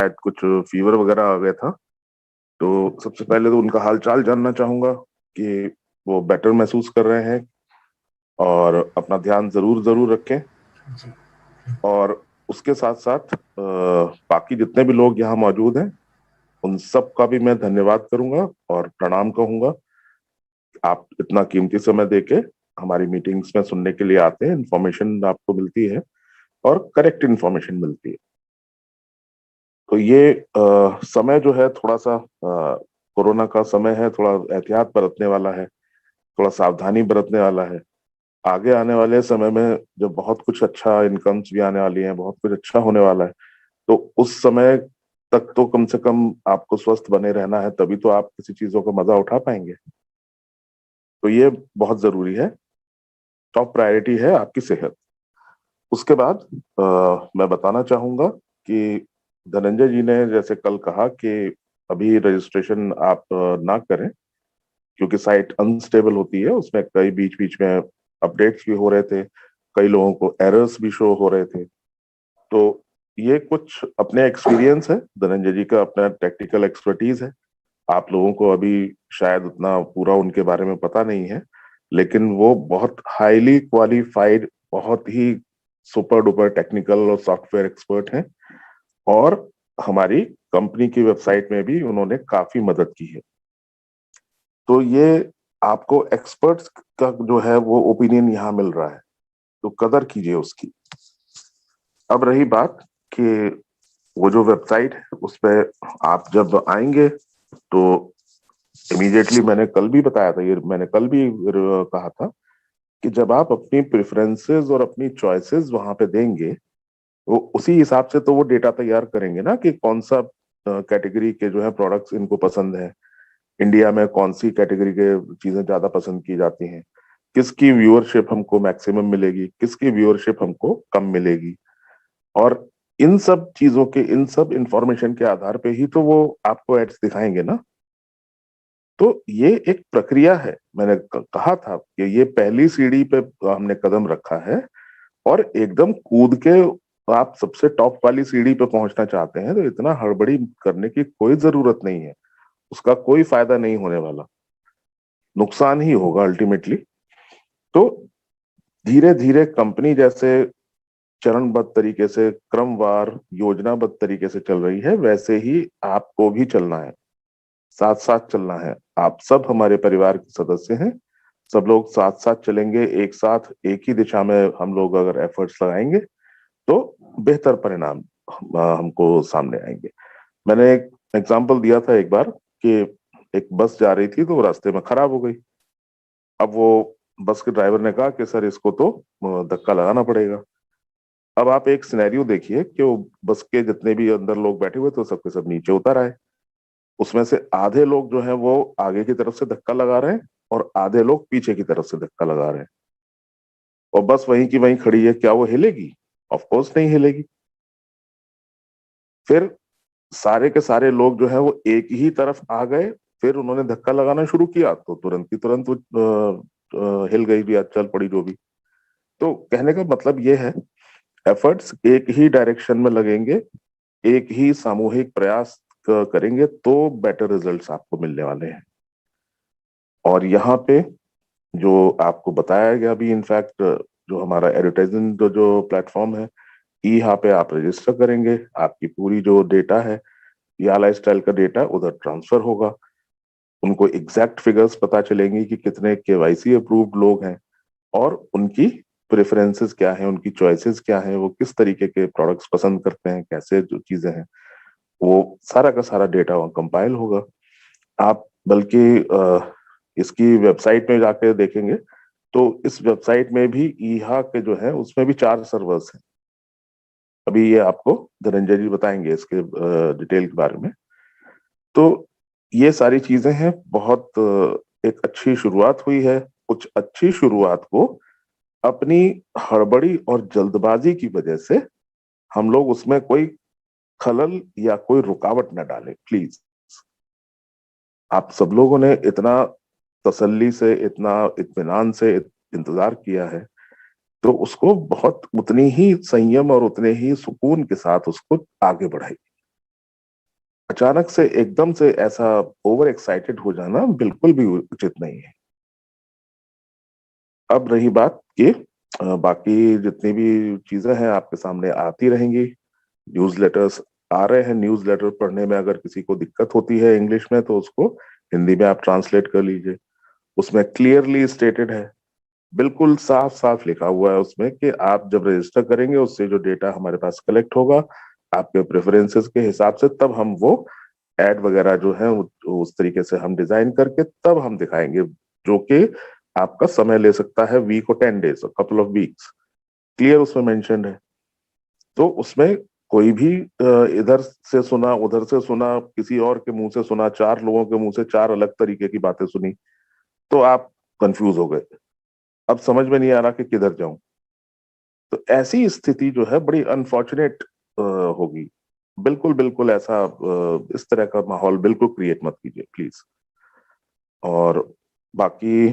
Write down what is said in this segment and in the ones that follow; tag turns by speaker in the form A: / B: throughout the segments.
A: शायद कुछ फीवर वगैरह आ गया था। तो सबसे पहले तो उनका हाल चाल जानना चाहूंगा कि वो बेटर महसूस कर रहे हैं, और अपना ध्यान जरूर जरूर रखें।
B: जी।
A: और उसके साथ साथ बाकी जितने भी लोग यहाँ मौजूद हैं, उन सब का भी मैं धन्यवाद करूंगा और प्रणाम कहूंगा। आप इतना कीमती समय देके हमारी मीटिंग्स में सुनने के लिए आते हैं, इंफॉर्मेशन आपको मिलती है और करेक्ट इंफॉर्मेशन मिलती है। तो ये समय जो है थोड़ा सा कोरोना का समय है, थोड़ा एहतियात बरतने वाला है, थोड़ा सावधानी बरतने वाला है। आगे आने वाले समय में जब बहुत कुछ अच्छा इनकम्स भी आने वाली हैं, बहुत कुछ अच्छा होने वाला है, तो उस समय तक तो कम से कम आपको स्वस्थ बने रहना है, तभी तो आप किसी चीजों का मजा उठा पाएंगे। तो ये बहुत जरूरी है। टॉप प्रायोरिटी है आपकी सेहत। उसके बाद मैं बताना चाहूंगा कि धनंजय जी ने जैसे कल कहा कि अभी रजिस्ट्रेशन आप ना करें, क्योंकि साइट अनस्टेबल होती है, उसमें कई बीच बीच में अपडेट्स भी हो रहे थे, कई लोगों को एरर्स भी शो हो रहे थे। तो ये कुछ अपने एक्सपीरियंस है, धनंजय जी का अपना टेक्निकल एक्सपर्टीज है। आप लोगों को अभी शायद उतना पूरा उनके बारे में पता नहीं है, लेकिन वो बहुत हाईली क्वालिफाइड, बहुत ही सुपर डुपर टेक्निकल और सॉफ्टवेयर एक्सपर्ट हैं। और हमारी कंपनी की वेबसाइट में भी उन्होंने काफी मदद की है। तो ये आपको एक्सपर्ट्स का जो है वो ओपिनियन यहाँ मिल रहा है, तो कदर कीजिए उसकी। अब रही बात कि वो जो वेबसाइट है उस पे आप जब आएंगे तो इमीडिएटली, मैंने कल भी बताया था, ये मैंने कल भी कहा था कि जब आप अपनी प्रेफरेंसेस और अपनी चॉइसेस वहां पे देंगे, वो उसी हिसाब से तो वो डेटा तैयार करेंगे ना कि कौन सा कैटेगरी के जो है प्रोडक्ट्स इनको पसंद है, इंडिया में कौन सी कैटेगरी के चीजें ज्यादा पसंद की जाती हैं, किसकी व्यूअरशिप हमको मैक्सिमम मिलेगी, किसकी व्यूअरशिप हमको कम मिलेगी। और इन सब चीजों के, इन सब इंफॉर्मेशन के आधार पे ही तो वो आपको एड्स दिखाएंगे ना। तो ये एक प्रक्रिया है। मैंने कहा था कि ये पहली सीढ़ी पे हमने कदम रखा है, और एकदम कूद के आप सबसे टॉप वाली सीढ़ी पे पहुंचना चाहते हैं, तो इतना हड़बड़ी करने की कोई जरूरत नहीं है। उसका कोई फायदा नहीं होने वाला, नुकसान ही होगा अल्टीमेटली। तो धीरे धीरे कंपनी जैसे चरणबद्ध तरीके से, क्रमवार योजनाबद्ध तरीके से चल रही है, वैसे ही आपको भी चलना है, साथ साथ चलना है। आप सब हमारे परिवार के सदस्य हैं, सब लोग साथ साथ चलेंगे, एक साथ एक ही दिशा में हम लोग अगर एफर्ट्स लगाएंगे तो बेहतर परिणाम हमको सामने आएंगे। मैंने एक एग्जांपल दिया था एक बार कि एक बस जा रही थी, तो वो रास्ते में खराब हो गई। अब वो बस के ड्राइवर ने कहा कि सर इसको तो धक्का लगाना पड़ेगा। अब आप एक सिनेरियो देखिए कि वो बस के जितने भी अंदर लोग बैठे हुए थे, सबके सब नीचे उतर आए। उसमें से आधे लोग जो है वो आगे की तरफ से धक्का लगा रहे हैं, और आधे लोग पीछे की तरफ से धक्का लगा रहे हैं। और बस वहीं की वहीं खड़ी है, क्या वो हिलेगी? ऑफ कोर्स नहीं हिलेगी। फिर सारे के सारे लोग जो है वो एक ही तरफ आ गए, फिर उन्होंने धक्का लगाना शुरू किया, तो तुरंत की तुरंत वो हिल गई भी या चल पड़ी जो भी। तो कहने का मतलब ये है, एफर्ट्स एक ही डायरेक्शन में लगेंगे, एक ही सामूहिक प्रयास करेंगे तो बेटर रिजल्ट्स आपको मिलने वाले हैं। और यहाँ पे जो आपको बताया गया भी, इनफैक्ट जो हमारा एडवर्टाइजिंग जो प्लेटफॉर्म है, यहाँ पे आप रजिस्टर करेंगे, आपकी पूरी जो डेटा है, या लाइफस्टाइल का डेटा उधर ट्रांसफर होगा। उनको एग्जैक्ट फिगर्स पता चलेंगी कि कितने केवाईसी अप्रूव्ड लोग हैं, और उनकी प्रेफरेंसेस क्या हैं, उनकी चॉइसेस क्या हैं, वो किस तरीके के प्रोडक्ट्स पसंद करते हैं, कैसे जो चीजें हैं, वो सारा का सारा डेटा वहाँ कंपाइल होगा। आप बल्कि इसकी वेबसाइट में जाके देखेंगे तो इस वेबसाइट में भी ईहा के जो है उसमें भी 4 सर्वर्स हैं। अभी ये आपको धनंजय जी बताएंगे इसके डिटेल के बारे में। तो ये सारी चीजें हैं, बहुत एक अच्छी शुरुआत हुई है। कुछ अच्छी शुरुआत को अपनी हड़बड़ी और जल्दबाजी की वजह से हम लोग उसमें कोई खलल या कोई रुकावट न डालें, प्लीज। आप सब लोगों ने इतना तसल्ली से, इतना इत्मीनान से इंतजार किया है, तो उसको बहुत उतनी ही संयम और उतने ही सुकून के साथ उसको आगे बढ़ाइए। अचानक से एकदम से ऐसा ओवर एक्साइटेड हो जाना बिल्कुल भी उचित नहीं है। अब रही बात कि बाकी जितनी भी चीजें हैं आपके सामने आती रहेंगी। न्यूज़लेटर्स आ रहे हैं, न्यूज़लेटर पढ़ने में अगर किसी को दिक्कत होती है इंग्लिश में तो उसको हिंदी में आप ट्रांसलेट कर लीजिए। उसमें क्लियरली स्टेटेड है, बिल्कुल साफ साफ लिखा हुआ है उसमें कि आप जब रजिस्टर करेंगे उससे जो डेटा हमारे पास कलेक्ट होगा आपके प्रेफरेंसेस के हिसाब से, तब हम वो एड वगैरह जो है उस तरीके से हम डिजाइन करके तब हम दिखाएंगे, जो कि आपका समय ले सकता है वीक और 10 days, couple of weeks. Clear उसमें मेंशन है। तो उसमें कोई भी इधर से सुना उधर से सुना, किसी और के मुंह से सुना, चार लोगों के मुंह से चार अलग तरीके की बातें सुनी, तो आप कंफ्यूज हो गए। अब समझ में नहीं आ रहा कि किधर जाऊं। तो ऐसी स्थिति जो है बड़ी अनफॉर्चुनेट होगी। बिल्कुल बिल्कुल ऐसा इस तरह का माहौल बिल्कुल क्रिएट मत कीजिए प्लीज। और बाकी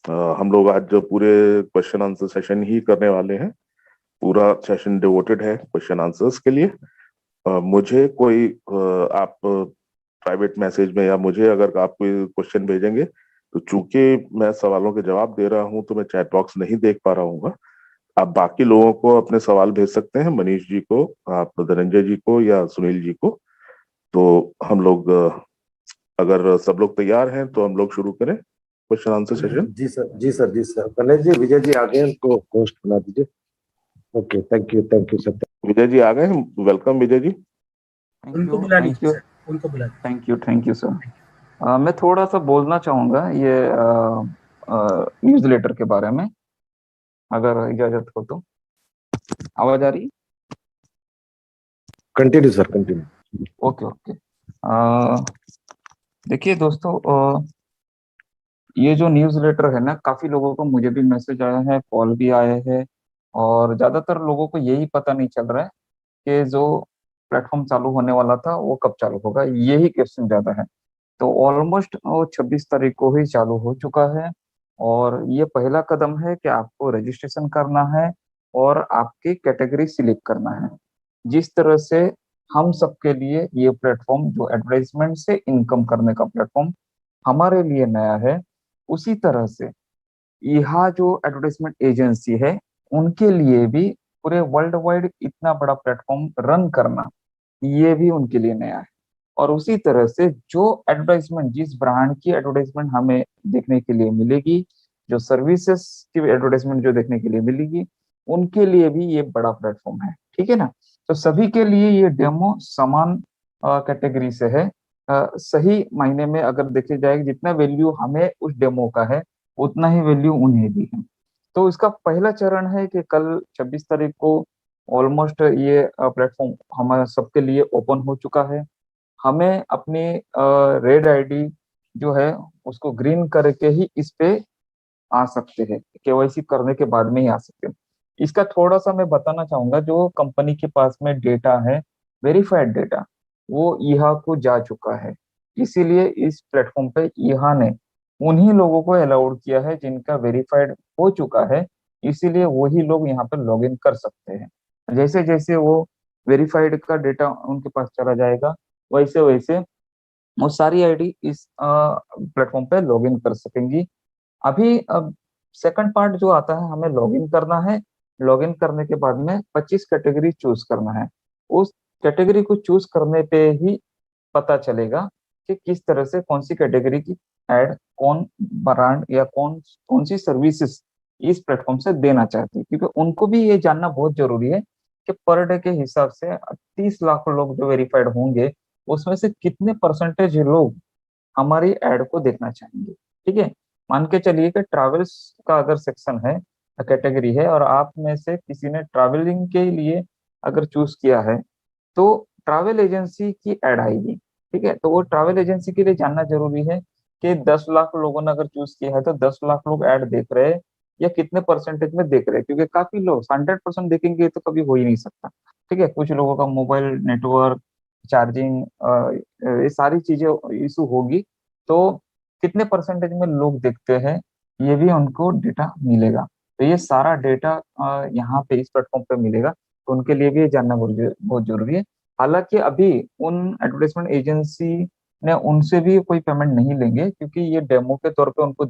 A: हम लोग आज जो पूरे क्वेश्चन आंसर सेशन ही करने वाले हैं। पूरा सेशन डिवोटेड है क्वेश्चन आंसर्स के लिए। मुझे कोई आप प्राइवेट मैसेज में या मुझे अगर आप कोई क्वेश्चन भेजेंगे तो चूंकि मैं सवालों के जवाब दे रहा हूं तो मैं चैट बॉक्स नहीं देख पा रहा हूँ। आप बाकी लोगों को अपने सवाल भेज सकते हैं, मनीष जी को, आप धनंजय जी को या सुनील जी को। तो हम लोग अगर सब लोग तैयार हैं तो हम लोग शुरू करें क्वेश्चन आंसर सेशन।
B: जी सर, जी सर, जी सर। गणेश जी, विजय जी आ गए, उनको होस्ट बना दीजिए। Okay, thank you sir.
A: Vijay ji आ गए हैं, वेलकम विजय जी।
C: उनको बुला लीजिए सर, उनको बुला लीजिए।
D: Thank you sir. मैं थोड़ा सा बोलना चाहूंगा ये न्यूज़लेटर के बारे में, अगर इजाजत हो तो। आवाज आ रही?
B: Continue sir, continue.
D: Okay okay. देखिए दोस्तों, ये जो न्यूज़लेटर है ना, काफी लोगों को, मुझे भी मैसेज आया है, कॉल भी आए हैं, और ज्यादातर लोगों को यही पता नहीं चल रहा है कि जो प्लेटफॉर्म चालू होने वाला था वो कब चालू होगा, यही क्वेश्चन ज्यादा है। तो ऑलमोस्ट 26 तारीख को ही चालू हो चुका है, और ये पहला कदम है कि आपको रजिस्ट्रेशन करना है और आपकी कैटेगरी सिलेक्ट करना है। जिस तरह से हम सबके लिए ये प्लेटफॉर्म, जो एडवर्टाइजमेंट से इनकम करने का प्लेटफॉर्म हमारे लिए नया है, उसी तरह से यहाँ जो एडवर्टाइजमेंट एजेंसी है उनके लिए भी पूरे वर्ल्ड वाइड इतना बड़ा प्लेटफॉर्म रन करना, ये भी उनके लिए नया है। और उसी तरह से जो एडवर्टाइजमेंट, जिस ब्रांड की एडवर्टाइजमेंट हमें देखने के लिए मिलेगी, जो सर्विसेज की एडवर्टाइजमेंट जो देखने के लिए मिलेगी, उनके लिए भी ये बड़ा प्लेटफॉर्म है। ठीक है ना? तो सभी के लिए ये डेमो समान कैटेगरी से है। सही मायने में अगर देखे जाए, जितना वैल्यू हमें उस डेमो का है उतना ही वैल्यू उन्हें भी है। तो इसका पहला चरण है कि कल 26 तारीख को ऑलमोस्ट ये प्लेटफॉर्म हमारे सबके लिए ओपन हो चुका है। हमें अपनी रेड आईडी जो है उसको ग्रीन करके ही इस पे आ सकते हैं, केवाईसी करने के बाद में ही आ सकते हैं। इसका थोड़ा सा मैं बताना चाहूंगा, जो कंपनी के पास में डेटा है, वेरीफाइड डेटा, वो ईहा को जा चुका है। इसीलिए इस प्लेटफॉर्म पे ईहा ने उन्हीं लोगों को अलाउड किया है जिनका वेरीफाइड हो चुका है। इसीलिए वही लोग यहाँ पर लॉग इन कर सकते हैं। जैसे जैसे वो वेरीफाइड का डेटा उनके पास चला जाएगा, वैसे वैसे वो सारी आईडी इस प्लेटफॉर्म पे लॉग इन कर सकेंगी। अभी अब सेकंड पार्ट जो आता है, हमें लॉगिन करना है। लॉगिन करने के बाद में 25 कैटेगरी चूज करना है। उस कैटेगरी को चूज करने पे ही पता चलेगा कि किस तरह से कौन सी कैटेगरी की एड कौन ब्रांड या कौन सी सर्विसेज इस प्लेटफॉर्म से देना चाहती है। क्योंकि उनको भी ये जानना बहुत जरूरी है कि पर डे के हिसाब से 30 लाख लोग जो वेरीफाइड होंगे, उसमें से कितने परसेंटेज लोग हमारी एड को देखना चाहेंगे। ठीक है? मान के चलिए कि ट्रैवल्स का अगर सेक्शन है, कैटेगरी है, और आप में से किसी ने ट्रैवलिंग के लिए अगर चूज किया है, तो ट्रैवल एजेंसी की एड आएगी। ठीक है? तो वो ट्रैवल एजेंसी के लिए जानना जरूरी है कि 10 लाख लोगों ने अगर चूज किया है तो 10 लाख लोग ऐड देख रहे हैं या कितने परसेंटेज में देख रहे हैं। क्योंकि काफी लोग 100% देखेंगे तो कभी हो ही नहीं सकता। ठीक है? कुछ लोगों का मोबाइल नेटवर्क, चार्जिंग, ये सारी चीजें इशू होगी। तो कितने परसेंटेज में लोग देखते हैं, ये भी उनको डेटा मिलेगा। तो ये सारा डेटा यहाँ पे इस प्लेटफॉर्म पे मिलेगा। तो उनके लिए भी ये जानना बहुत बहुत जरूरी है। हालांकि अभी उन एडवर्टाइजमेंट एजेंसी ने उनसे भी कोई पेमेंट नहीं लेंगे, क्योंकि ये डेमो के तौर पे उनको